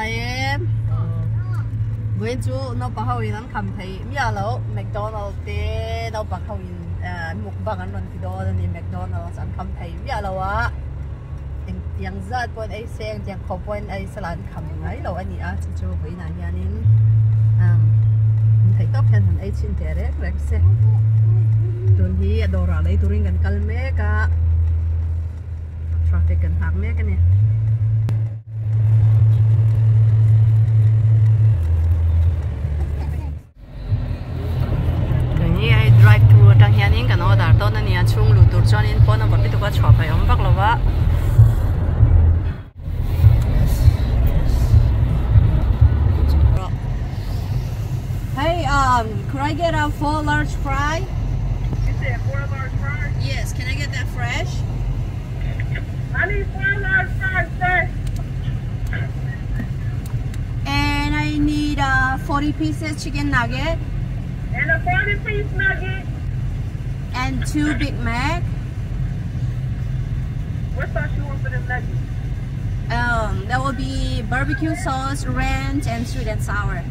em với chú nó bảo hồi nó cầm thấy mía lẩu McDonald's thế nó bảo hồi mukbang ăn lần thì đó nên McDonald's ăn cầm thấy mía lẩu á tiếng rất bọn ấy xem tiếng khawpa bọn ấy sẽ làm cầm ngay lẩu anh ấy chú với nàng nhà nên thấy tóc hen hắn ấy xin thế đấy rồi sẽ tuần hi dawr lấy tuần gần kalme cả traffic gần hàng mấy cái này drive through tang hian in kan order to na nia chung lu tur chuan in phone number bi tu ka chhop ai om bak lawa Hey could I get a 4 large fry? You said 4 large fries? Yes, can I get that fresh? I need 4 large fries fresh. And I need 40 pieces chicken nugget. And a 40-piece nugget. And 2 Big Mac. What sauce you want for them nuggets? That will be barbecue sauce, ranch, and sweet and sour.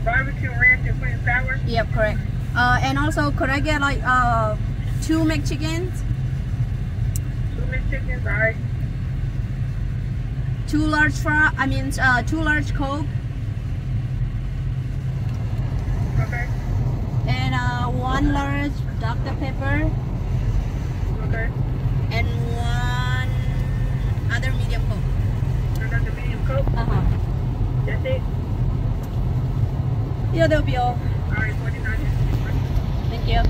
Barbecue, ranch, and sweet and sour? Yep, correct. And also, could I get like 2 McChickens? 2 McChickens, alright. 2 large fry. I mean, 2 large Coke. Okay. And 1 large Dr. Pepper. Okay. And 1 other medium Coke. Another medium Coke? That's it? Yeah, that'll be all. Alright, 49. Thank you.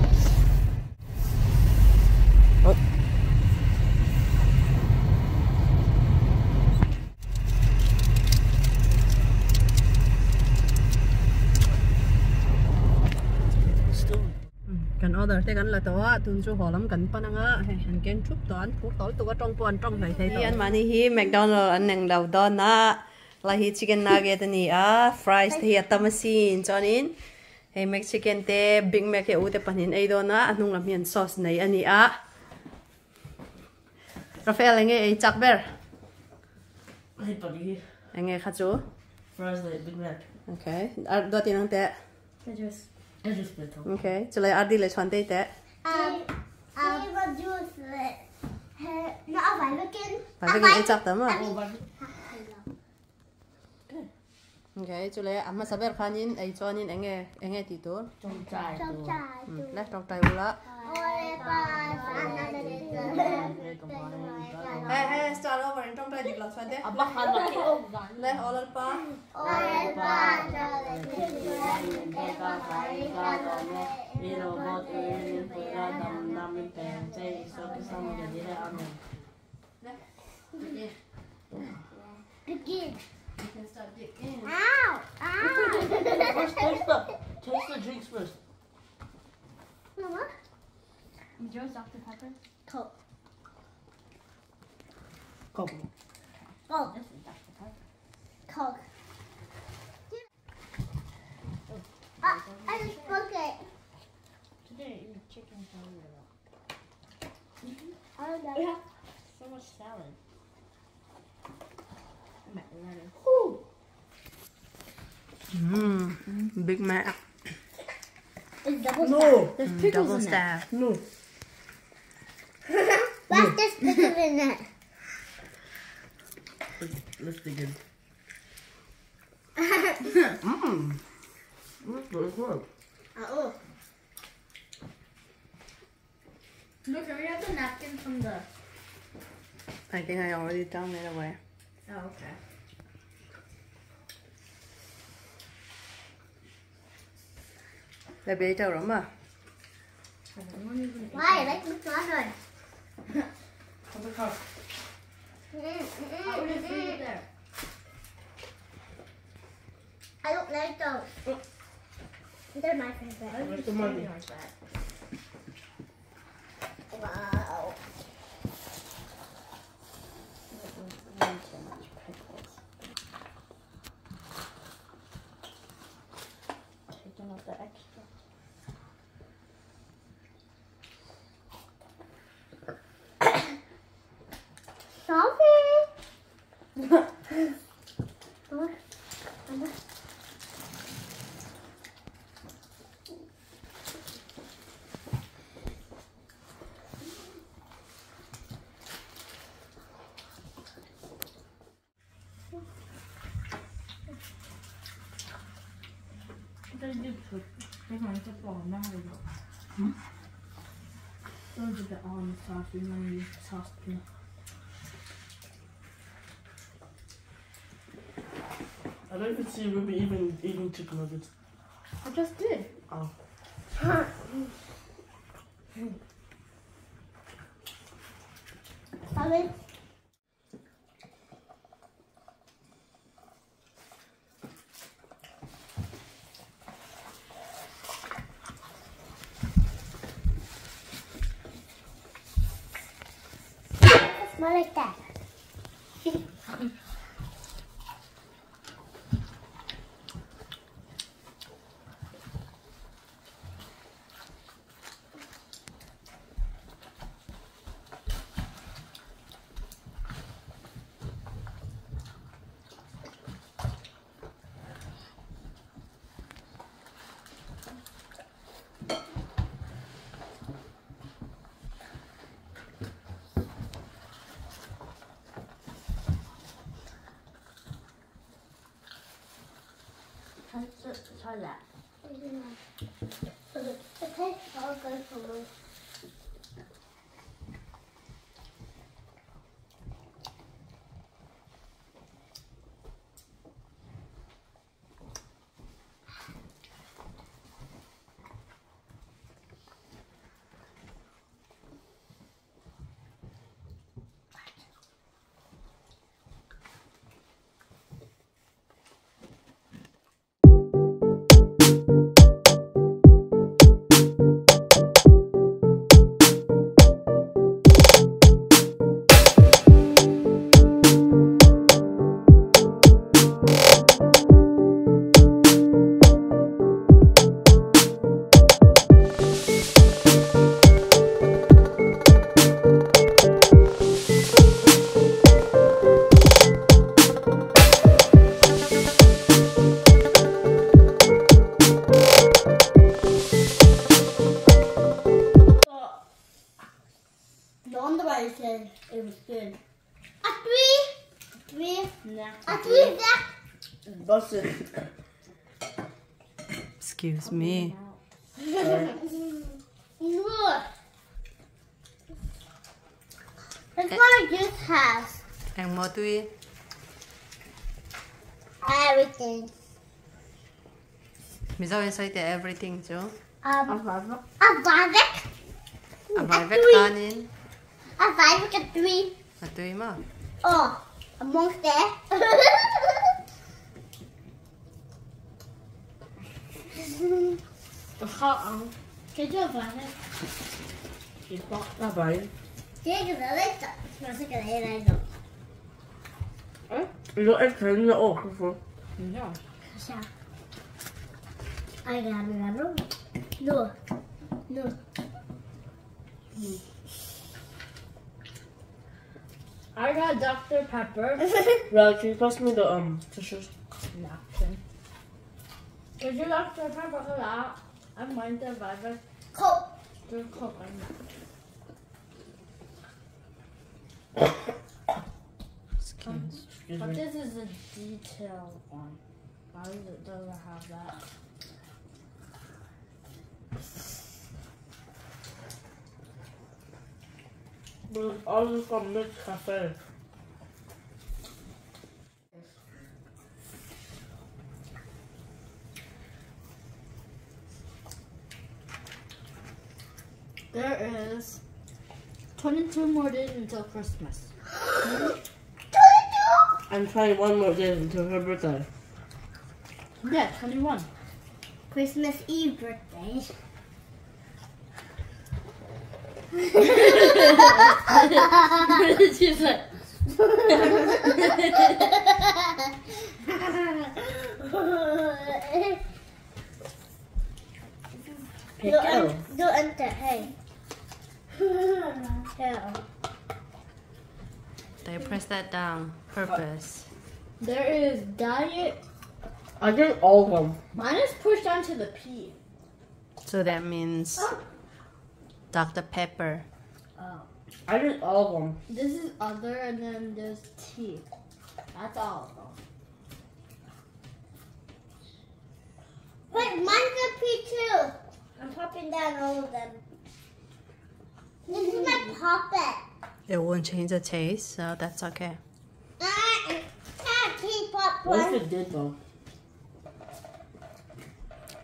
Kan order te kan la to a tun chu holam kan pananga han keng thup to an thu tol tu ka tong pon tong thai thai to an mani hi McDonald's an neng daw don na la hi chicken nugget ani a fries te atamasin chonin hey McChicken te Big Mac e u te panin ei do na anung lam hian sauce nei ani a Rafael enge ei chak ber Hey buddy, enge kha chu fries like Big Mac. okay ar do tin ang te I just spit them. okay chulai ardi le chhan te te nó phải looking phải cái ei chak tam a Oh, buddy. okay chulai amma saber khanin ei chonin enge ti tur Don't die. le tok tai ula hey start over in tong tai dik la chhan te le olal pa Begin. you can start digging Ow! Ow! First, taste the drinks first. Mama? Is yours Dr. Pepper? Coke. Couple. Coke. This is Dr. Pepper. Coke. I just broke it. Today I eat chicken salad. I don't know. We have so much salad. I'm at lettuce. Big Mac It's double No. stack. There's pickles double in that. stack No. What's this pickle in it? Let's begin. That's very good. Oh. Look, can we have the napkin from the... I think I already done it away Oh, okay. le be tao rom à Why? I like McDonald's. Have a cup. How would it be there? I don't like those. They're my favorite. Where's the money? Wow. Taking out the extra. Sophie! 这一吃，非常之饱满的肉。都是在on sauce, you know, you sauce too. I don't even see Ruby even eating chicken nuggets. I just did. Oh. Mommy. Smell like that. Try that. It tastes so good for me. Said it was good. A three. A three. That's it. Excuse me. Look. That's what this has. And what do we? Everything. Miss always say that everything too. A barbecue. A private kanin. A barbecue a three. A three ma. Oh, a monster. Cái chưa phải này. Not bad. Cái đó đấy, nó sẽ cái này này rồi. Ilang eggs na oh. Yeah. Sao? Ai gano? No. No. I got Dr. Pepper. Right, can you pass me the tissues? Napkin. Would you Dr. Pepper for that? I'm going to buy the cook. Excuse. But this is a detailed one. Why does it doesn't have that? But all this from Mix Cafe. There is 22 more days until Christmas. I'm trying one more day until her birthday. Yeah, 21. Christmas Eve birthday. She's like, Do enter, hey. Yeah. They press that down. Purpose. there is diet I did all of them. Mine is pushed onto the P. So that means Dr. Pepper. Oh. I did all of them. This is other, and then there's T. That's all of them. Wait, mine's a P too. I'm popping down all of them. This is my puppet. It won't change the taste, so that's okay. I can't keep up What if one. it did though?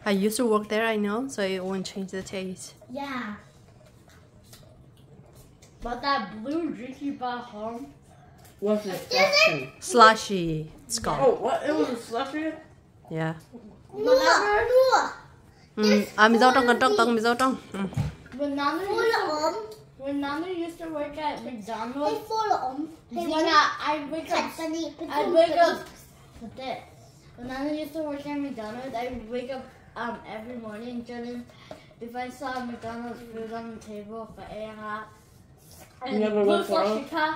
I used to work there, I know, so it won't change the taste. Yeah. But that blue drink you brought home, What's it? Slushy, it's called. Oh, what? It was a slushy? Yeah. Mua. Mì dâu trong, cần trong, tầng mì dâu trong. when Nana Full used to, of when Nana used to work at Hey, McDonald's, full of I'd wake up with this. When Nana used to work at McDonald's, I'd wake up every morning, and if I saw McDonald's food on the table for eiin, and never blue went for sauce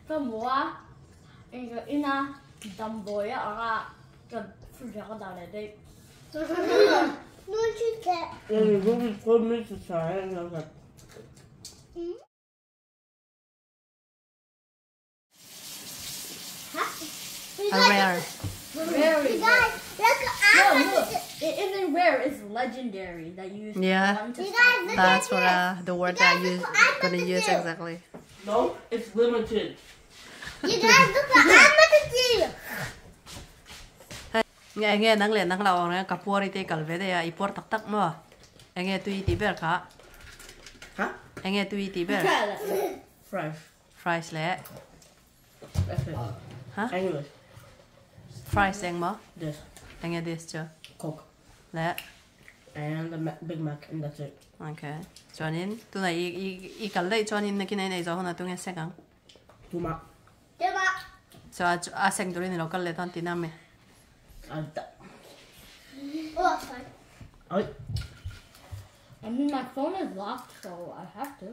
for more, and go in a dumb boy, the food down there. No, you get. And it really told me to try it, and I was like, Rare. Very You guys, look, No, I'm look, it isn't rare, it's legendary that you used Yeah. one to You start. guys, look That's at what this. the word You that I guys, use look what I'm gonna gonna use do. exactly. no, it's limited. You guys, look what I'm gonna do. Nghe nghe nang le nang lao nang kapuri te kalvede ya ipor tak tak mo. Nghe tu iti ber ka. Huh? Nghe tu iti ber. Fries. Fries le. That's it. Huh? English. Fries eng mo. This. Nghe this chưa? Coke. Le. And the Big Mac, and that's it. Okay. Cho nên tu này i kalai cho nên cái này cho hona tu nghe sekang. Too much. Đúng không? So a seng tu ni lo kalai ton tinam me. Oh, sorry. Oh, I mean, my phone is locked, so I have to.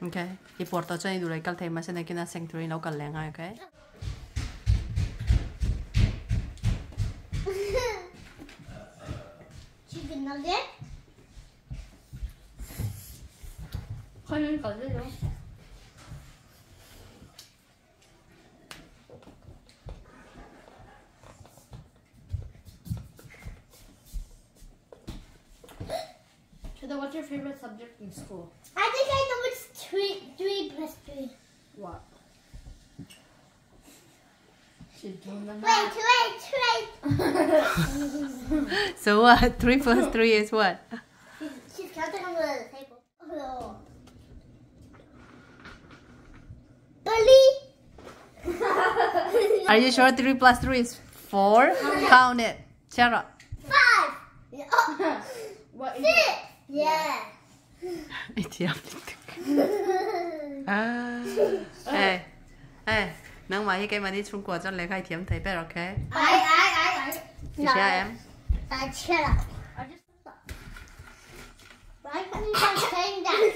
Okay. Ipor to cho ni du lai kal thei ma se na kina seng tu ni lo kal lenga, okay? Chicken nugget. Khoan có gì đâu. Heather, what's your favorite subject in school? I think I know it's 3 plus 3. What? She's doing the Wait, math. wait. So what? 3 plus 3 is what? She's counting on the table. Oh. Bully. Are you sure 3 plus 3 is 4? Count it. Shara. 5. Oh, What is 6. it? Yeah. Thiam. Ê, ê, nắng mai cái mà đi Trung Quốc cho lấy khai thiam thấy bé, okay? I. You share em? Shut up. I just Why can't you stop saying that?